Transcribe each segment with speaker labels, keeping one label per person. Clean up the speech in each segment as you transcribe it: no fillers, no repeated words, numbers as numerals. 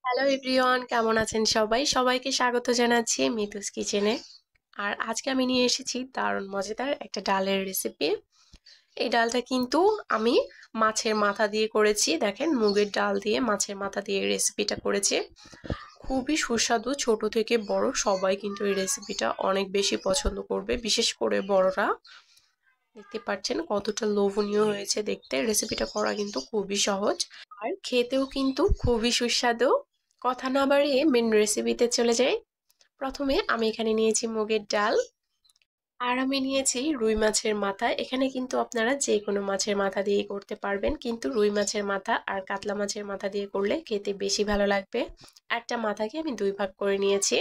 Speaker 1: Hello everyone, কেমন আছেন সবাই? সবাইকে স্বাগত জানাচ্ছি মিতুস কিচেনে। আর আজকে আমি নিয়ে এসেছি দারুণ মজাদার একটা ডালের রেসিপি। এই ডালটা কিন্তু আমি মাছের মাথা দিয়ে করেছি। দেখেন, মুগের ডাল দিয়ে মাছের মাথা দিয়ে এই রেসিপিটা করেছি। খুবই সুস্বাদু, ছোট থেকে বড় সবাই কিন্তু এই রেসিপিটা অনেক বেশি পছন্দ করবে, বিশেষ করে বড়রা। দেখতে পাচ্ছেন কতটা লোভনীয় হয়েছে দেখতে। রেসিপিটা করা কিন্তু খুবই সহজ আর খেতেও কিন্তু খুবই সুস্বাদু। কথা না বাড়িয়ে মেন রেসিপিতে চলে যাই। প্রথমে আমি এখানে নিয়েছি মুগের ডাল, আর আমি নিয়েছি রুই মাছের মাথা। এখানে কিন্তু আপনারা যে কোনো মাছের মাথা দিয়ে করতে পারবেন, কিন্তু রুই মাছের মাথা আর কাতলা মাছের মাথা দিয়ে করলে খেতে বেশি ভালো লাগবে। একটা মাথাকে আমি দুই ভাগ করে নিয়েছি।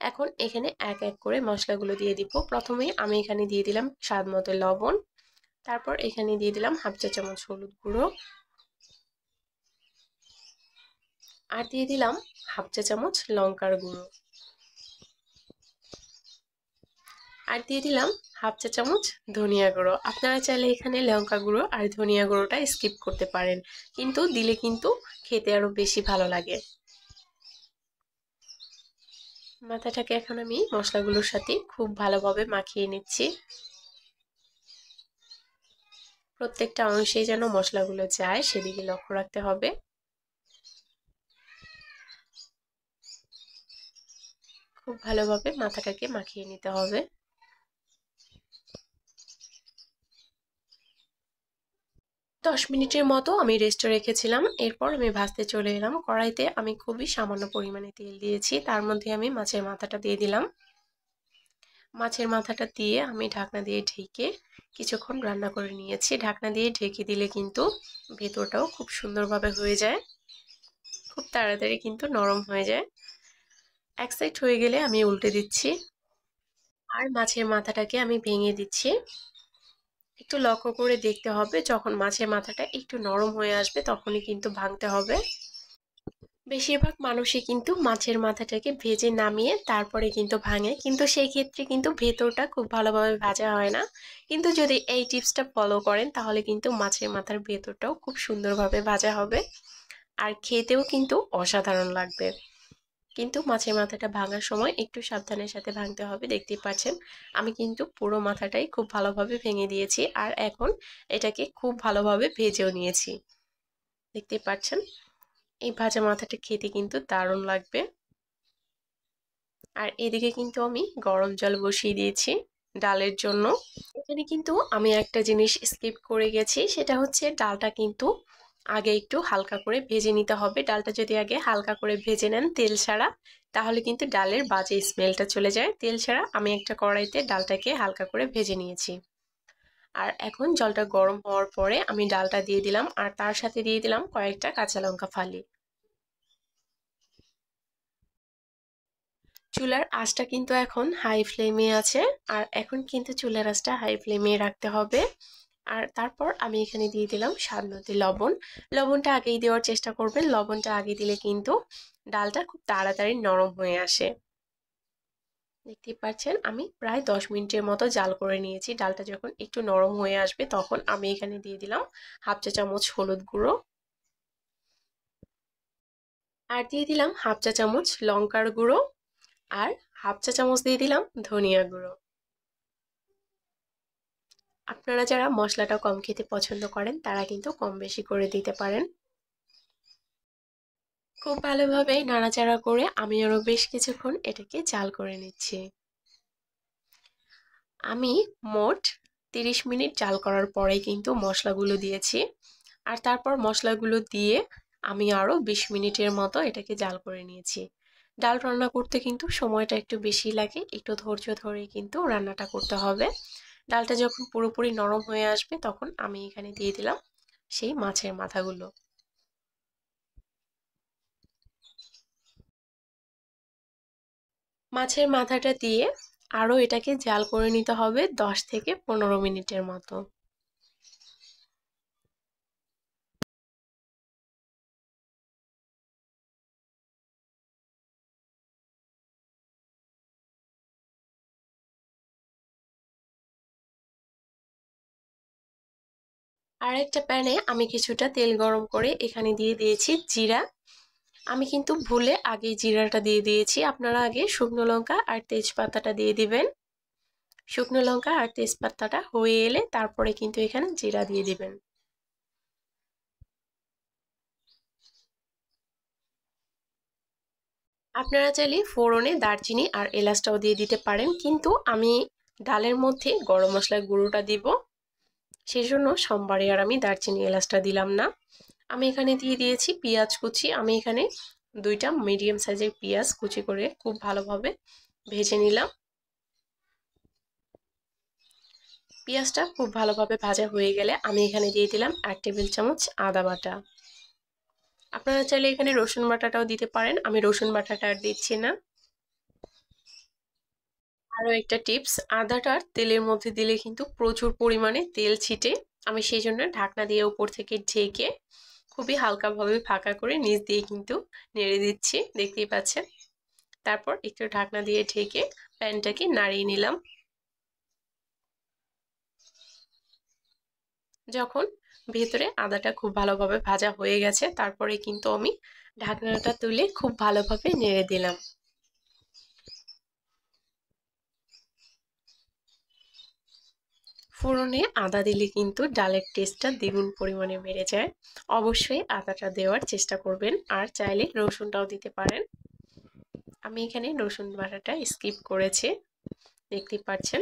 Speaker 1: এখন এখানে এক এক করে মশলাগুলো দিয়ে দিব। প্রথমেই আমি এখানে দিয়ে দিলাম স্বাদ মতো লবণ, তারপর এখানে দিয়ে দিলাম হাফ চা চামচ হলুদ গুঁড়ো, আর দিয়ে দিলাম হাফ চা চামচ লঙ্কার গুঁড়ো, আর দিয়ে দিলাম হাফ চা চামচ ধনিয়া গুঁড়ো। আপনারা চাইলে এখানে লঙ্কা গুঁড়ো আর ধনিয়া গুঁড়োটা স্কিপ করতে পারেন, কিন্তু দিলে কিন্তু খেতে আরো বেশি ভালো লাগে। মাথাটাকে এখন আমি মশলাগুলোর সাথে খুব ভালোভাবে মাখিয়ে নিচ্ছি। প্রত্যেকটা অংশেই যেন মশলাগুলো যায় সেদিকে লক্ষ্য রাখতে হবে। খুব ভালোভাবে মাথাটাকে মাখিয়ে নিতে হবে। 10 মিনিটের মতো আমি রেস্টে রেখেছিলাম। এরপর আমি ভাজতে চলে এলাম। কড়াইতে আমি খুবই সামান্য পরিমাণে তেল দিয়েছি, তার মধ্যে আমি মাছের মাথাটা দিয়ে দিলাম। মাছের মাথাটা দিয়ে আমি ঢাকনা দিয়ে ঢেকে কিছুক্ষণ রান্না করে নিয়েছি। ঢাকনা দিয়ে ঢেকে দিলে কিন্তু ভেতরটাও খুব সুন্দরভাবে হয়ে যায়, খুব তাড়াতাড়ি কিন্তু নরম হয়ে যায়। এক সাইড হয়ে গেলে আমি উল্টে দিচ্ছি, আর মাছের মাথাটাকে আমি ভেঙে দিচ্ছি। একটু লক্ষ্য করে দেখতে হবে, যখন মাছের মাথাটা একটু নরম হয়ে আসবে তখনই কিন্তু ভাঙতে হবে। বেশিরভাগ মানুষই কিন্তু মাছের মাথাটাকে ভেজে নামিয়ে তারপরে কিন্তু ভাঙে, কিন্তু সেই ক্ষেত্রে কিন্তু ভেতরটা খুব ভালোভাবে ভাজা হয় না। কিন্তু যদি এই টিপসটা ফলো করেন তাহলে কিন্তু মাছের মাথার ভেতরটাও খুব সুন্দরভাবে ভাজা হবে, আর খেতেও কিন্তু অসাধারণ লাগবে। কিন্তু মাছের মাথাটা ভাঙার সময় একটু সাবধানের সাথে ভাঙতে হবে। দেখতেই পাচ্ছেন আমি কিন্তু পুরো মাথাটাই খুব ভালোভাবে ভেঙে দিয়েছি, আর এখন এটাকে খুব ভালোভাবে ভেজেও নিয়েছি। দেখতেই পাচ্ছেন এই ভাজা মাথাটা খেতে কিন্তু দারুণ লাগবে। আর এদিকে কিন্তু আমি গরম জল বসিয়ে দিয়েছি ডালের জন্য। এখানে কিন্তু আমি একটা জিনিস স্কিপ করে গেছি, সেটা হচ্ছে ডালটা কিন্তু আগে একটু হালকা করে ভেজে নিতে হবে। ডালটা যদি আগে হালকা করে ভেজে নেন তেল ছাড়া, তাহলে কিন্তু ডালের বাজে স্মেলটা চলে যায়। তেল ছাড়া আমি একটা কড়াইতে ডালটাকে হালকা করে ভেজে নিয়েছি। আর এখন জলটা গরম হওয়ার পরে আমি ডালটা দিয়ে দিলাম, আর তার সাথে দিয়ে দিলাম কয়েকটা কাঁচা লঙ্কা ফালি। চুলার আঁচটা কিন্তু এখন হাই ফ্লেমে আছে, আর এখন কিন্তু চুলার আঁচটা হাই ফ্লেমে রাখতে হবে। আর তারপর আমি এখানে দিয়ে দিলাম স্বাদ মতো লবণ। লবণটা আগেই দেওয়ার চেষ্টা করবেন, লবণটা আগে দিলে কিন্তু ডালটা খুব তাড়াতাড়ি নরম হয়ে আসে। দেখতেই পাচ্ছেন আমি প্রায় 10 মিনিটের মতো জাল করে নিয়েছি। ডালটা যখন একটু নরম হয়ে আসবে তখন আমি এখানে দিয়ে দিলাম হাফ চা চামচ হলুদ গুঁড়ো, আর দিয়ে দিলাম হাফ চা চামচ লঙ্কার গুঁড়ো, আর হাফ চা চামচ দিয়ে দিলাম ধনিয়া গুঁড়ো। আপনারা যারা মশলাটা কম খেতে পছন্দ করেন তারা কিন্তু কম বেশি করে দিতে পারেন। খুব ভালোভাবে নাড়াচাড়া করে আমি আরো বেশ কিছুক্ষণ এটাকে জাল করে নিচ্ছি। আমি মোট 30 মিনিট জাল করার পরেই কিন্তু মশলাগুলো দিয়েছি, আর তারপর মশলাগুলো দিয়ে আমি আরো 20 মিনিটের মতো এটাকে জাল করে নিয়েছি। ডাল রান্না করতে কিন্তু সময়টা একটু বেশি লাগে, একটু ধৈর্য ধরে কিন্তু রান্নাটা করতে হবে। ডালটা যখন পুরোপুরি নরম হয়ে আসবে তখন আমি এখানে দিয়ে দিলাম সেই মাছের মাথাগুলো। মাছের মাথাটা দিয়ে আরো এটাকে জাল করে নিতে হবে 10 থেকে 15 মিনিটের মতো। আর একটা প্যানে আমি কিছুটা তেল গরম করে এখানে দিয়ে দিয়েছি জিরা, আমি কিন্তু ভুলে আগে জিরাটা দিয়ে দিয়েছি, আপনারা আগে শুকনো লঙ্কা আর তেজপাতাটা দিয়ে দিবেন। শুকনো লঙ্কা আর তেজপাতাটা হয়ে এলে তারপরে কিন্তু এখানে জিরা দিয়ে দিবেন। আপনারা চাইলে ফোড়নে দারচিনি আর এলাচটাও দিয়ে দিতে পারেন, কিন্তু আমি ডালের মধ্যে গরম মশলার গুঁড়োটা দিব, সেই জন্য সোমবারে আর আমি দারচিনি এলাচটা দিলাম না। আমি এখানে দিয়ে দিয়েছি পেঁয়াজ কুচি। আমি এখানে 2টা মিডিয়াম সাইজের পেঁয়াজ কুচি করে খুব ভালোভাবে ভেজে নিলাম। পেঁয়াজটা খুব ভালোভাবে ভাজা হয়ে গেলে আমি এখানে দিয়ে দিলাম 1 টেবিল চামচ আদা বাটা। আপনারা চাইলে এখানে রসুন বাটাটাও দিতে পারেন, আমি রসুন বাটাটা আর দিচ্ছি না। আরও একটা টিপস, আদাটার তেলের মধ্যে দিলে কিন্তু প্রচুর পরিমাণে তেল ছিটে। আমি সেই জন্য ঢাকনা দিয়ে উপর থেকে ঢেকে খুবই হালকাভাবে ফাঁকা করে নিচ দিয়ে কিন্তু নেড়ে দিচ্ছি, দেখতেই পাচ্ছেন। তারপর একটু ঢাকনা দিয়ে ঢেকে প্যানটাকে নাড়িয়ে নিলাম। যখন ভেতরে আদাটা খুব ভালোভাবে ভাজা হয়ে গেছে তারপরে কিন্তু আমি ঢাকনাটা তুলে খুব ভালোভাবে নেড়ে দিলাম। ফোড়নে আদা দিলে কিন্তু ডালের টেস্টটা দ্বিগুণ পরিমাণে বেড়ে যায়। অবশ্যই আদাটা দেওয়ার চেষ্টা করবেন, আর চাইলে রসুনটাও দিতে পারেন। আমি এখানে রসুন বাটাটা স্কিপ করেছি, দেখতে পাচ্ছেন।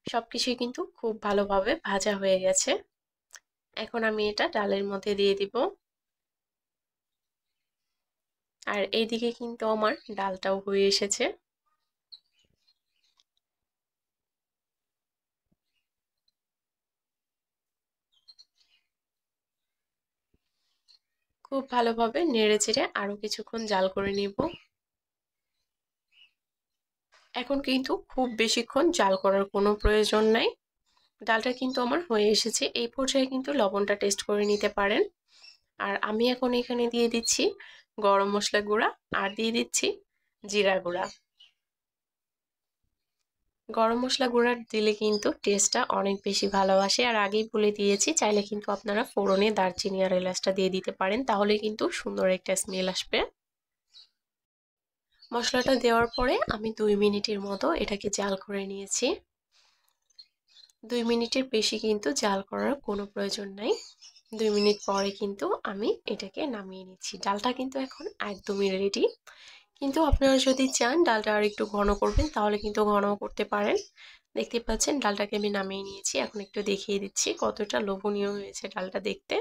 Speaker 1: সবকিছুই কিন্তু খুব ভালোভাবে ভাজা হয়ে গেছে। এখন আমি এটা ডালের মধ্যে দিয়ে দিব। আর এইদিকে কিন্তু আমার ডালটাও হয়ে এসেছে। খুব ভালোভাবে নেড়ে চেড়ে আরো কিছুক্ষণ জাল করে নিব। এখন কিন্তু খুব বেশিক্ষণ জাল করার কোনো প্রয়োজন নাই, ডালটা কিন্তু আমার হয়ে এসেছে। এই পর্যায়ে কিন্তু লবণটা টেস্ট করে নিতে পারেন। আর আমি এখন এখানে দিয়ে দিচ্ছি গরম মশলা গুঁড়া আর দিয়ে দিচ্ছি জিরা গুঁড়া। গরম মশলা গুঁড়া দিলে কিন্তু টেস্টটা অনেক বেশি ভালো আসে। আর আগেই বলে দিয়েছি, চাইলে কিন্তু আপনারা ফোড়নে দারচিনি আর এলাচটা দিয়ে দিতে পারেন, তাহলে কিন্তু সুন্দর একটা স্মেল আসবে। মশলাটা দেওয়ার পরে আমি 2 মিনিটের মতো এটাকে জাল করে নিয়েছি। 2 মিনিটের বেশি কিন্তু জাল করার কোনো প্রয়োজন নাই। 2 মিনিট পরে কিন্তু আমি এটাকে নামিয়ে নিচ্ছি। ডালটা কিন্তু এখন একদমই রেডি। কিন্তু আপনারা যদি চান ডালটা আর একটু ঘন করবেন তাহলে কিন্তু ঘনও করতে পারেন। দেখতে পাচ্ছেন ডালটাকে আমি নামিয়ে নিয়েছি। এখন একটু দেখিয়ে দিচ্ছি কতটা লোভনীয় হয়েছে ডালটা দেখতে।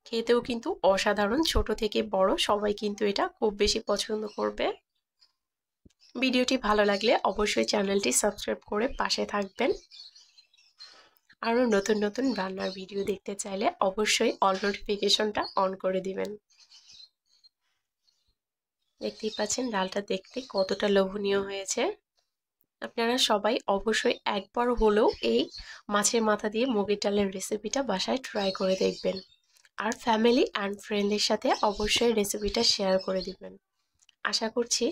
Speaker 1: খেতেও কিন্তু অসাধারণ, ছোট থেকে বড় সবাই কিন্তু এটা খুব বেশি পছন্দ করবে। ভিডিওটি ভালো লাগলে অবশ্যই চ্যানেলটি সাবস্ক্রাইব করে পাশে থাকবেন। আরও নতুন নতুন রান্নার ভিডিও দেখতে চাইলে অবশ্যই অল নোটিফিকেশনটা অন করে দিবেন। দেখতেই পাচ্ছেন ডালটা দেখতে কতটা লোভনীয় হয়েছে। আপনারা সবাই অবশ্যই একবার হলেও এই মাছের মাথা দিয়ে মুগের ডালের রেসিপিটা বাসায় ট্রাই করে দেখবেন। আর ফ্যামিলি অ্যান্ড ফ্রেন্ডের সাথে অবশ্যই রেসিপিটা শেয়ার করে দিবেন। আশা করছি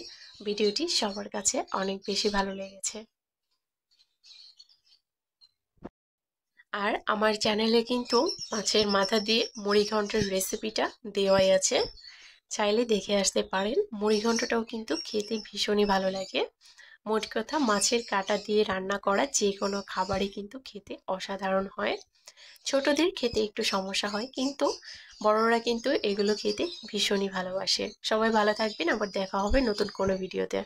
Speaker 1: ভিডিওটি সবার কাছে অনেক বেশি ভালো লেগেছে। আর আমার চ্যানেলে কিন্তু মাছের মাথা দিয়ে মুড়িঘণ্টের রেসিপিটা দেওয়াই আছে, চাইলে দেখে আসতে পারেন। মুড়িঘণ্টটাও কিন্তু খেতে ভীষণই ভালো লাগে। মোট কথা মাছের কাঁটা দিয়ে রান্না করা যে কোনো খাবারই কিন্তু খেতে অসাধারণ হয়। ছোটদের খেতে একটু সমস্যা হয়, কিন্তু বড়রা কিন্তু এগুলো খেতে ভীষণই ভালোবাসে। সবাই ভালো থাকবেন, আবার দেখা হবে নতুন কোনো ভিডিওতে।